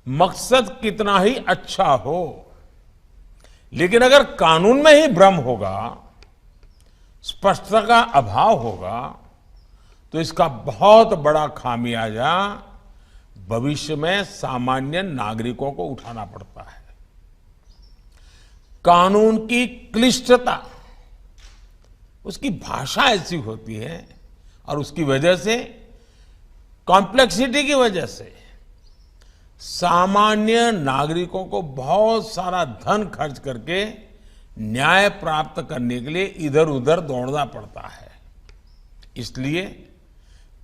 मकसद कितना ही अच्छा हो, लेकिन अगर कानून में ही भ्रम होगा, स्पष्टता का अभाव होगा, तो इसका बहुत बड़ा खामियाजा भविष्य में सामान्य नागरिकों को उठाना पड़ता है। कानून की क्लिष्टता, उसकी भाषा ऐसी होती है और उसकी वजह से, कॉम्प्लेक्सिटी की वजह से सामान्य नागरिकों को बहुत सारा धन खर्च करके न्याय प्राप्त करने के लिए इधर उधर दौड़ना पड़ता है। इसलिए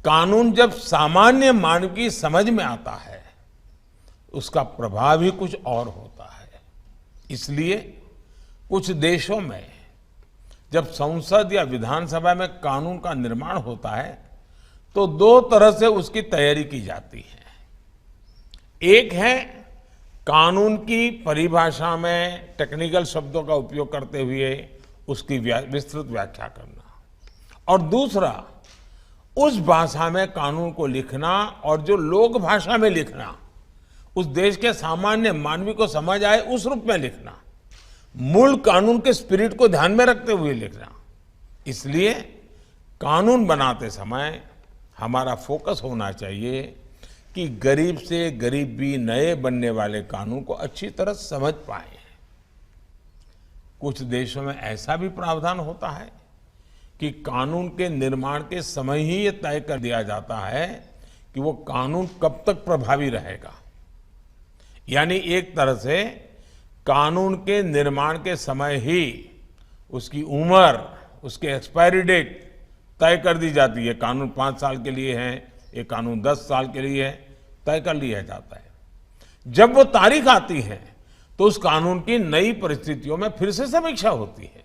कानून जब सामान्य मानव की समझ में आता है, उसका प्रभाव ही कुछ और होता है। इसलिए कुछ देशों में जब संसद या विधानसभा में कानून का निर्माण होता है, तो दो तरह से उसकी तैयारी की जाती है। एक है कानून की परिभाषा में टेक्निकल शब्दों का उपयोग करते हुए उसकी विस्तृत व्याख्या करना, और दूसरा उस भाषा में कानून को लिखना, और जो लोक भाषा में लिखना, उस देश के सामान्य मानवी को समझ आए उस रूप में लिखना, मूल कानून के स्पिरिट को ध्यान में रखते हुए लिखना। इसलिए कानून बनाते समय हमारा फोकस होना चाहिए कि गरीब से गरीब भी नए बनने वाले कानून को अच्छी तरह समझ पाए। कुछ देशों में ऐसा भी प्रावधान होता है कि कानून के निर्माण के समय ही ये तय कर दिया जाता है कि वो कानून कब तक प्रभावी रहेगा। यानी एक तरह से कानून के निर्माण के समय ही उसकी उम्र, उसके एक्सपायरी डेट तय कर दी जाती है। कानून 5 साल के लिए है, ये कानून 10 साल के लिए है, तय कर लिया जाता है। जब वो तारीख आती है तो उस कानून की नई परिस्थितियों में फिर से समीक्षा होती है।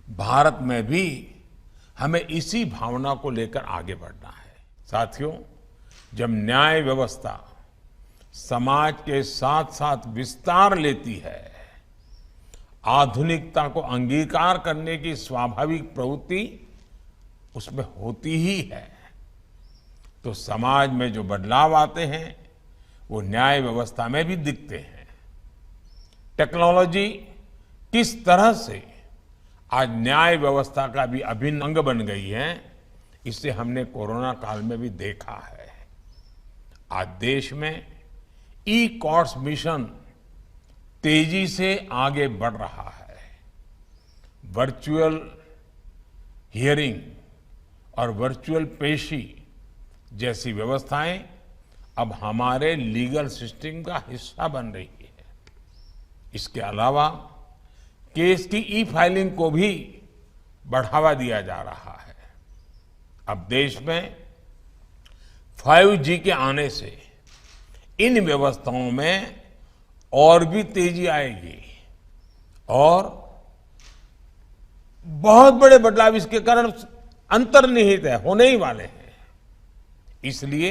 भारत में भी हमें इसी भावना को लेकर आगे बढ़ना है। साथियों, जब न्याय व्यवस्था समाज के साथ साथ विस्तार लेती है, आधुनिकता को अंगीकार करने की स्वाभाविक प्रवृत्ति उसमें होती ही है, तो समाज में जो बदलाव आते हैं वो न्याय व्यवस्था में भी दिखते हैं। टेक्नोलॉजी किस तरह से आज न्याय व्यवस्था का भी अभिन्न अंग बन गई है, इसे हमने कोरोना काल में भी देखा है। आज देश में ई कोर्ट्स मिशन तेजी से आगे बढ़ रहा है। वर्चुअल हियरिंग और वर्चुअल पेशी जैसी व्यवस्थाएं अब हमारे लीगल सिस्टम का हिस्सा बन रही है। इसके अलावा केस की ई फाइलिंग को भी बढ़ावा दिया जा रहा है। अब देश में 5G के आने से इन व्यवस्थाओं में और भी तेजी आएगी और बहुत बड़े बदलाव इसके कारण अंतर्निहित है, होने ही वाले हैं। इसलिए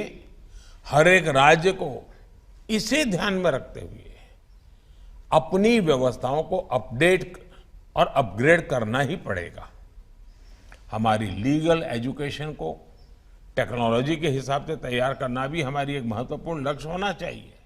हर एक राज्य को इसे ध्यान में रखते हुए अपनी व्यवस्थाओं को अपडेट और अपग्रेड करना ही पड़ेगा। हमारी लीगल एजुकेशन को टेक्नोलॉजी के हिसाब से तैयार करना भी हमारी एक महत्वपूर्ण लक्ष्य होना चाहिए।